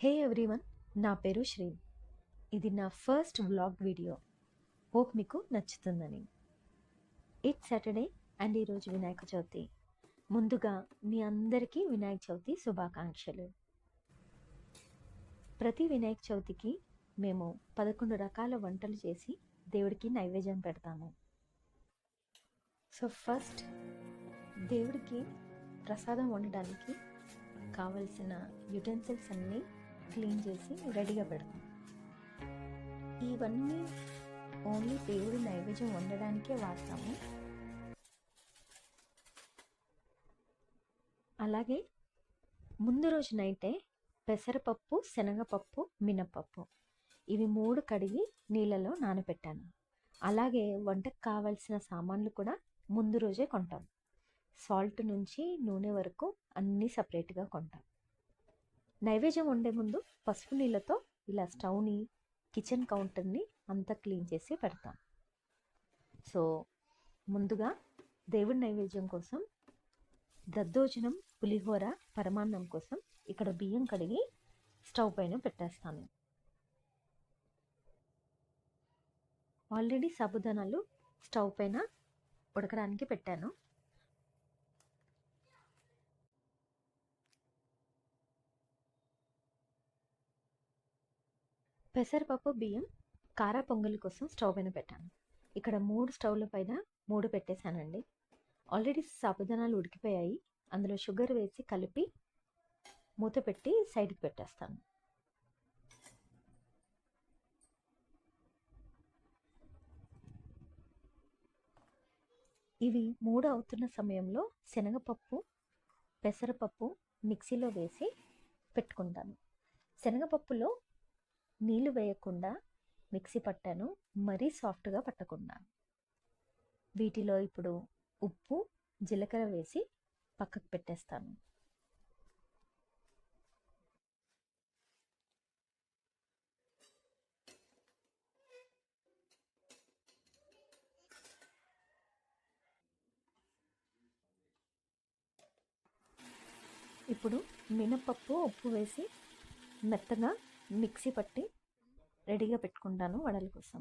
హే everyone, నా పేరు శ్రీ. ఇది నా ఫస్ట్ వ్లాగ్ వీడియో. హోప్ మీకు నచ్చుతుందని. ఇట్స్ సాటర్డే అండ్ ఈరోజు వినాయక చవితి. ముందుగా మీ అందరికీ వినాయక చవితి శుభాకాంక్షలు. ప్రతి వినాయక చవితికి మేము 11 రకాల వంటలు చేసి దేవుడికి నైవేద్యం పెడతాము. సో ఫస్ట్ దేవుడికి ప్రసాదం వండడానికి కావలసిన యుటెన్సిల్స్ అన్నీ క్లీన్ చేసి రెడీగా పెడతాం. ఇవన్నీ ఓన్లీ దేవుడి నైవేద్యం వండడానికే వాడతాము. అలాగే ముందు రోజు నైటే పెసరపప్పు, శనగపప్పు, మినపప్పు ఇవి 3 కడిగి నీళ్ళలో నానబెట్టాను. అలాగే వంటకు కావాల్సిన సామాన్లు కూడా ముందు రోజే కొంటాం. సాల్ట్ నుంచి నూనె వరకు అన్నీ సపరేట్గా కొంటాం. నైవేద్యం వండే ముందు పసుపు నీళ్ళతో ఇలా స్టవ్ని, కిచెన్ కౌంటర్ని అంతా క్లీన్ చేసి పెడతాం. సో ముందుగా దేవుడి నైవేద్యం కోసం దద్దోజనం, పులిహోర, పరమాన్నం కోసం ఇక్కడ బియ్యం కడిగి స్టవ్ పైన పెట్టేస్తాను. ఆల్రెడీ సాబుదానాలు స్టవ్ పైన ఉడకడానికి పెట్టాను. పెసరపప్పు, బియ్యం, కారా పొంగలి కోసం స్టవ్ పైన పెట్టాను. ఇక్కడ 3 స్టవ్ల పైన 3 పెట్టేశానండి. ఆల్రెడీ సాబుదానాలు ఉడికిపోయాయి. అందులో షుగర్ వేసి కలిపి మూత పెట్టి సైడ్కి పెట్టేస్తాను. ఇవి 3 అవుతున్న సమయంలో శనగపప్పు, పెసరపప్పు మిక్సీలో వేసి పెట్టుకుంటాను. శనగపప్పులో నీళ్లు వేయకుండా మిక్సీ పట్టాను, మరీ సాఫ్ట్గా పట్టకుండా. వీటిలో ఇప్పుడు ఉప్పు, జీలకర్ర వేసి పక్కకు పెట్టేస్తాను. ఇప్పుడు మినపప్పు, ఉప్పు వేసి మెత్తగా మిక్సీ పట్టి రెడీగా పెట్టుకుంటాను వడల కోసం.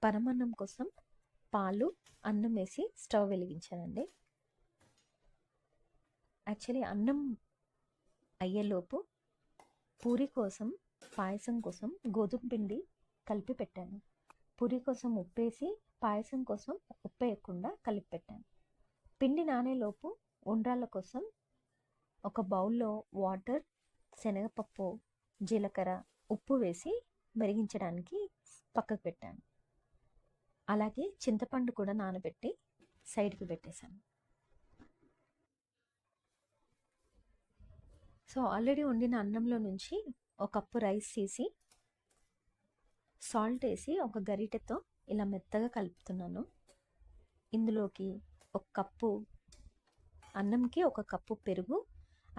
పరమాన్నం కోసం పాలు, అన్నం వేసి స్టవ్ వెలిగించానండి. యాక్చువల్లీ అన్నం అయ్యేలోపు పూరి కోసం, పాయసం కోసం గోధుమ పిండి కలిపి పెట్టాను. పూరి కోసం ఉప్పేసి, పాయసం కోసం ఉప్పు వేయకుండా కలిపి పెట్టాను. పిండి నానేలోపు ఉండ్రాళ్ళ కోసం ఒక బౌల్లో వాటర్, శనగపప్పు, జీలకర్ర, ఉప్పు వేసి మరిగించడానికి పక్కకు పెట్టాను. అలాగే చింతపండు కూడా నానబెట్టి సైడ్కి పెట్టేశాను. సో ఆల్రెడీ వండిన అన్నంలో నుంచి ఒక కప్పు రైస్ తీసి సాల్ట్ వేసి ఒక గరిటెతో ఇలా మెత్తగా కలుపుతున్నాను. ఇందులోకి ఒక కప్పు అన్నంకి ఒక కప్పు పెరుగు,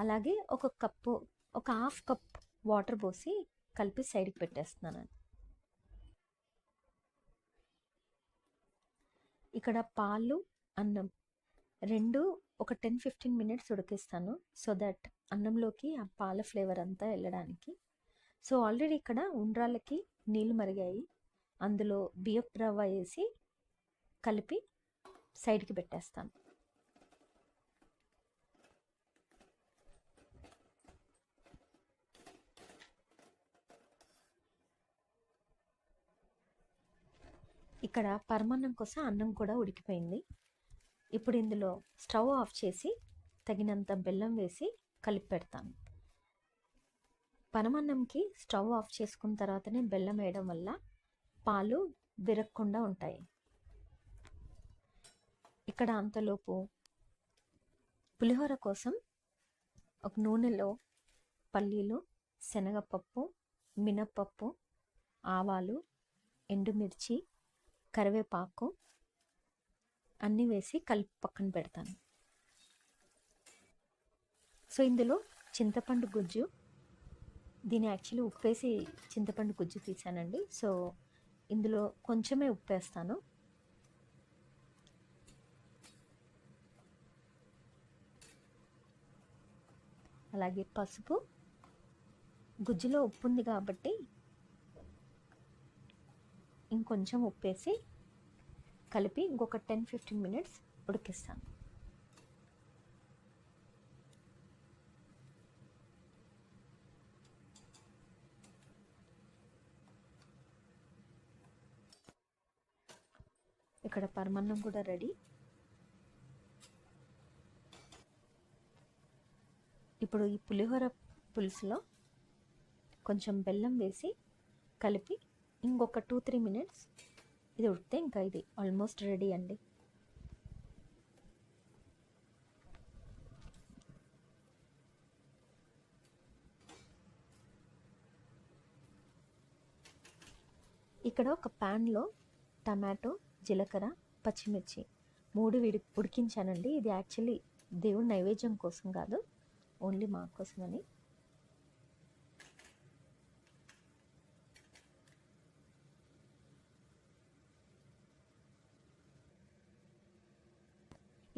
అలాగే ఒక హాఫ్ కప్ వాటర్ పోసి కలిపి సైడ్కి పెట్టేస్తున్నాను. ఇక్కడ పాలు, అన్నం రెండు ఒక 10-15 మినిట్స్ ఉడికిస్తాను, సో దట్ అన్నంలోకి ఆ పాల ఫ్లేవర్ అంతా వెళ్ళడానికి. సో ఆల్రెడీ ఇక్కడ ఉండ్రాళ్ళకి నీళ్ళు మరిగాయి. అందులో బియ్యపు రవ్వ వేసి కలిపి సైడ్కి పెట్టేస్తాను. ఇక్కడ పరమాన్నం కోసం అన్నం కూడా ఉడికిపోయింది. ఇప్పుడు ఇందులో స్టవ్ ఆఫ్ చేసి తగినంత బెల్లం వేసి కలిపి పెడతాను. పరమాన్నంకి స్టవ్ ఆఫ్ చేసుకున్న తర్వాతనే బెల్లం వేయడం వల్ల పాలు విరగకుండా ఉంటాయి. ఇక్కడ అంతలోపు పులిహోర కోసం ఒక నూనెలో పల్లీలు, శనగపప్పు, మినపప్పు, ఆవాలు, ఎండుమిర్చి, కరివేపాకు అన్నీ వేసి కలిపి పక్కన పెడతాను. సో ఇందులో చింతపండు గుజ్జు, దీన్ని యాక్చువల్లీ ఉప్పేసి చింతపండు గుజ్జు తీసానండి. సో ఇందులో కొంచెమే ఉప్పు వేస్తాను. అలాగే పసుపు, గుజ్జులో ఉప్పు ఉంది కాబట్టి ఇంకొంచెం ఉప్పేసి కలిపి ఇంకొక 10-15 మినిట్స్ ఉడికిస్తాను. ఇక్కడ పరమాన్నం కూడా రెడీ. ఇప్పుడు ఈ పులిహోర పులుసులో కొంచెం బెల్లం వేసి కలిపి ఇంకొక 2-3 మినిట్స్ ఇది ఉడికితే ఇంకా ఇది ఆల్మోస్ట్ రెడీ అండి. ఇక్కడ ఒక ప్యాన్లో టమాటో, జీలకర్ర, పచ్చిమిర్చి 3 ఉడికించానండి. ఇది యాక్చువల్లీ దేవుడి నైవేద్యం కోసం కాదు, ఓన్లీ మా కోసమని.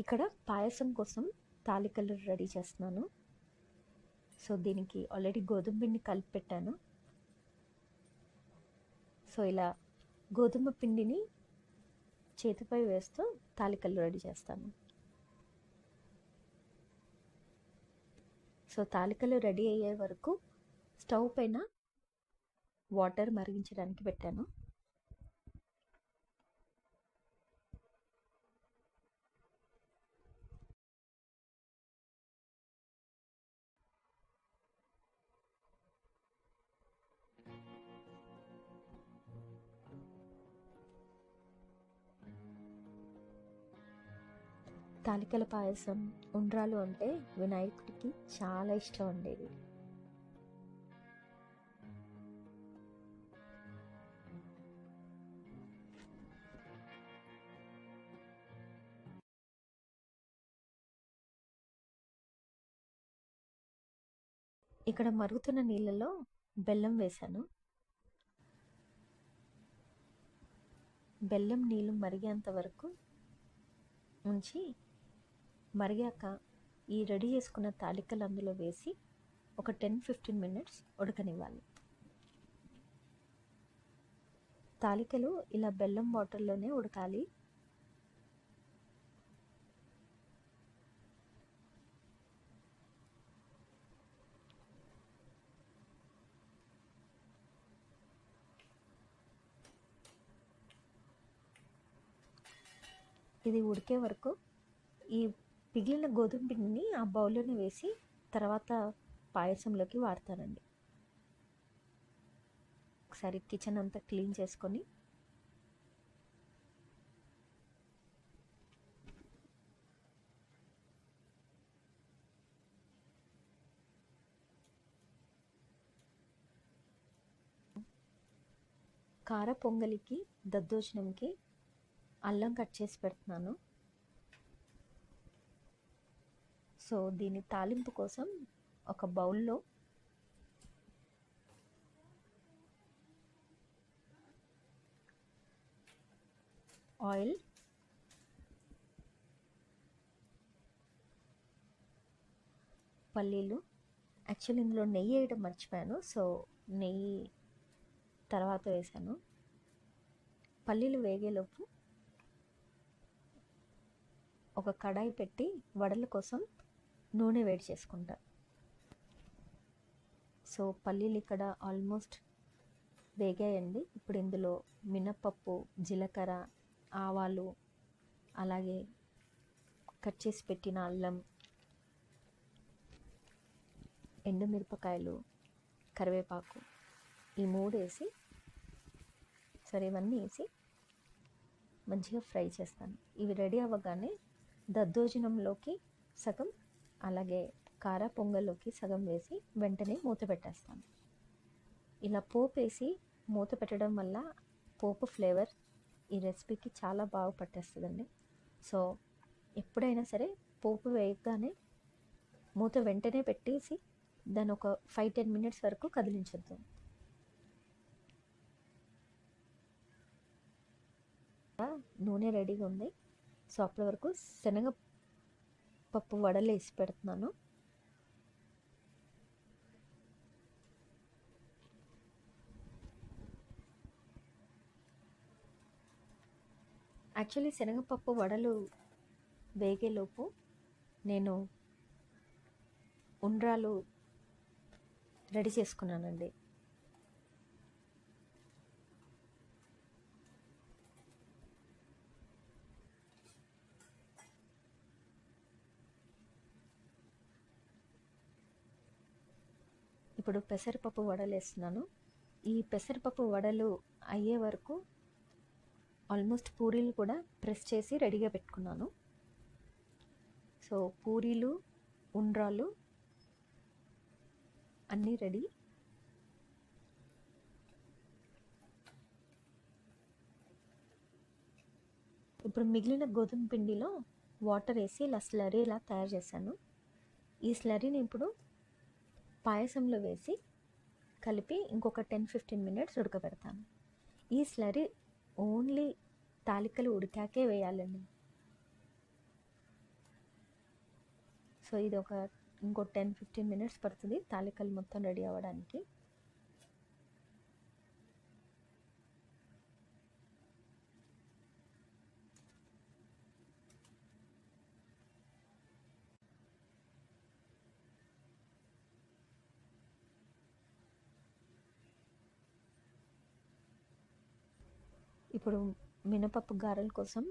ఇక్కడ పాయసం కోసం తాలికలు రెడీ చేస్తున్నాను. సో దీనికి ఆల్రెడీ గోధుమ పిండి కలిపి పెట్టాను. సో ఇలా గోధుమ పిండిని చేతిపై వేస్తూ తాలికలు రెడీ చేస్తాను. సో తాలికలు రెడీ అయ్యే వరకు స్టవ్ పైన వాటర్ మరిగించడానికి పెట్టాను. తాలికల పాయసం, ఉండ్రాలు అంటే వినాయకుడికి చాలా ఇష్టం ఉండేది. ఇక్కడ మరుగుతున్న నీళ్ళలో బెల్లం వేశాను. బెల్లం నీళ్ళు మరిగేంత వరకు ఉంచి మరిగాక ఈ రెడీ చేసుకున్న తాలికలు అందులో వేసి ఒక 10-15 మినిట్స్ ఉడకనివ్వాలి. తాలికలు ఇలా బెల్లం వాటర్లోనే ఉడకాలి. ఇది ఉడికే వరకు ఈ పిగిలిన గోధుమ పిండిని ఆ బౌల్లోనే వేసి తర్వాత పాయసంలోకి వాడతానండి. ఒకసారి కిచెన్ అంతా క్లీన్ చేసుకొని కార పొంగలికి, దద్దోజనంకి అల్లం కట్ చేసి పెడుతున్నాను. సో దీని తాలింపు కోసం ఒక బౌల్లో ఆయిల్, పల్లీలు, యాక్చువల్లీ ఇందులో నెయ్యి వేయడం మర్చిపోయాను, సో నెయ్యి తర్వాత వేసాను. పల్లీలు వేగేలోపు ఒక కడాయి పెట్టి వడల కోసం నూనె వేడి చేసుకుంటా. సో పల్లీలు ఇక్కడ ఆల్మోస్ట్ వేగాయండి. ఇప్పుడు ఇందులో మినపప్పు, జీలకర్ర, ఆవాలు, అలాగే కట్ చేసి పెట్టిన అల్లం, ఎండుమిరపకాయలు, కరివేపాకు ఈ 3 వేసి ఇవన్నీ వేసి మంచిగా ఫ్రై చేస్తాను. ఇవి రెడీ అవ్వగానే దద్దోజనంలోకి సగం, అలాగే కార పొంగల్లోకి సగం వేసి వెంటనే మూత పెట్టేస్తాను. ఇలా పోపు వేసి మూత పెట్టడం వల్ల పోపు ఫ్లేవర్ ఈ రెసిపీకి చాలా బాగా పట్టేస్తుందండి. సో ఎప్పుడైనా సరే పోపు వేయగానే మూత వెంటనే పెట్టేసి దాన్ని ఒక 5-10 మినిట్స్ వరకు కదిలించొద్దు. నూనె రెడీగా ఉంది. సో అప్పటి వరకు శనగపప్పు వడలు వేసి పెడుతున్నాను. యాక్చువల్లీ శనగపప్పు వడలు వేగేలోపు నేను ఉండ్రాలు రెడీ చేసుకున్నానండి. ఇప్పుడు పెసరపప్పు వడలు వేస్తున్నాను. ఈ పెసరపప్పు వడలు అయ్యే వరకు ఆల్మోస్ట్ పూరీలు కూడా ప్రెస్ చేసి రెడీగా పెట్టుకున్నాను. సో పూరీలు, ఉండ్రాలు అన్నీ రెడీ. ఇప్పుడు మిగిలిన గోధుమ పిండిలో వాటర్ వేసి ఇలా స్లరీ ఇలా తయారు చేశాను. ఈ స్లరీని ఇప్పుడు పాయసంలో వేసి కలిపి ఇంకొక 10-15 మినిట్స్ ఉడకబెడతాను. ఈ స్లరీ ఓన్లీ తాలికలు ఉడికాకే వేయాలండి. సో ఇది ఇంకో 10-15 మినిట్స్ పడుతుంది తాలికలు మొత్తం రెడీ అవ్వడానికి. ఇప్పుడు మినపప్పు గారెల కోసం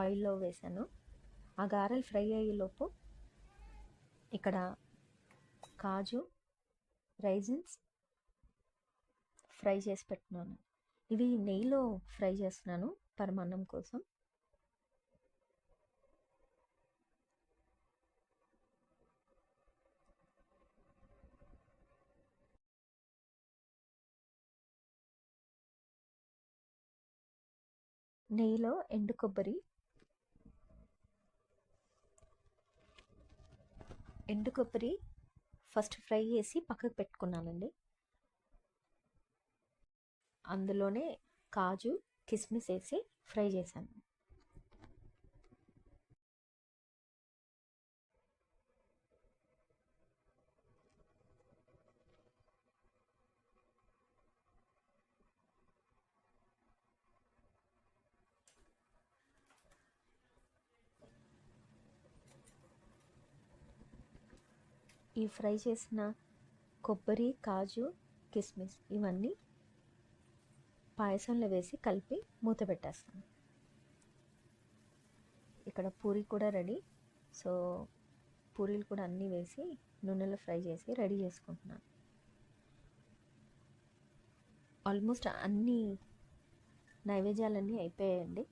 ఆయిల్లో వేసాను. ఆ గారెలు ఫ్రై అయ్యేలోపు ఇక్కడ కాజు, రైజిన్స్ ఫ్రై చేసి పెట్టుకున్నాను. ఇవి నెయ్యిలో ఫ్రై చేస్తున్నాను పరమాన్నం కోసం. నెయ్యిలో ఎండు కొబ్బరి ఫస్ట్ ఫ్రై చేసి పక్కకు పెట్టుకున్నానండి. అందులోనే కాజు, కిస్మిస్ వేసి ఫ్రై చేశాను. ఈ ఫ్రై చేసిన కొబ్బరి, కాజు, కిస్మిస్ ఇవన్నీ పాయసంలో వేసి కలిపి మూత పెట్టేస్తాను. ఇక్కడ పూరి కూడా రెడీ. సో పూరీలు కూడా అన్నీ వేసి నూనెలో ఫ్రై చేసి రెడీ చేసుకుంటున్నాను. ఆల్మోస్ట్ అన్ని నైవేద్యాలన్నీ అయిపోయాయండి.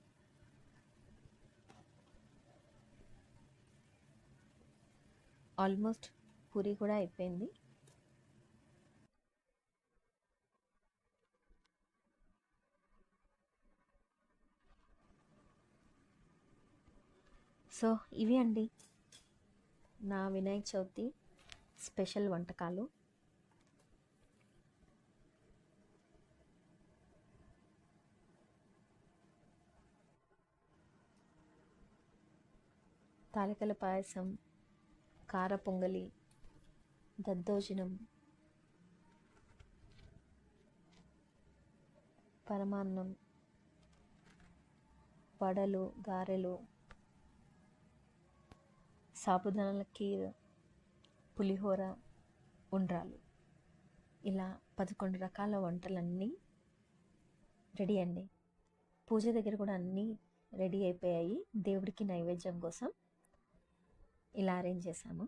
ఆల్మోస్ట్ పూరి కూడా అయిపోయింది. సో ఇవి అండి నా వినాయక చవితి స్పెషల్ వంటకాలు. తాలికల పాయసం, కార పొంగలి, దద్దోజనం, పరమాన్నం, వడలు, గారెలు, సాబుదానాల కీర్, పులిహోర, ఉండ్రాలు, ఇలా 11 రకాల వంటలన్నీ రెడీ అండి. పూజ దగ్గర కూడా అన్నీ రెడీ అయిపోయాయి. దేవుడికి నైవేద్యం కోసం ఇలా అరేంజ్ చేశాము.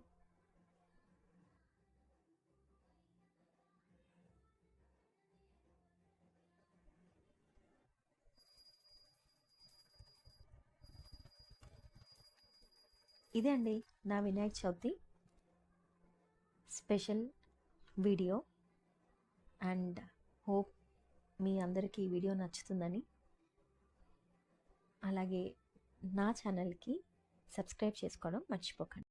ఇదే అండి నా Vinayaka Chavithi special video. And hope మీ అందరికీ ఈ వీడియో నచ్చుతుందని, అలాగే నా ఛానల్కి సబ్స్క్రైబ్ చేసుకోవడం మర్చిపోకండి.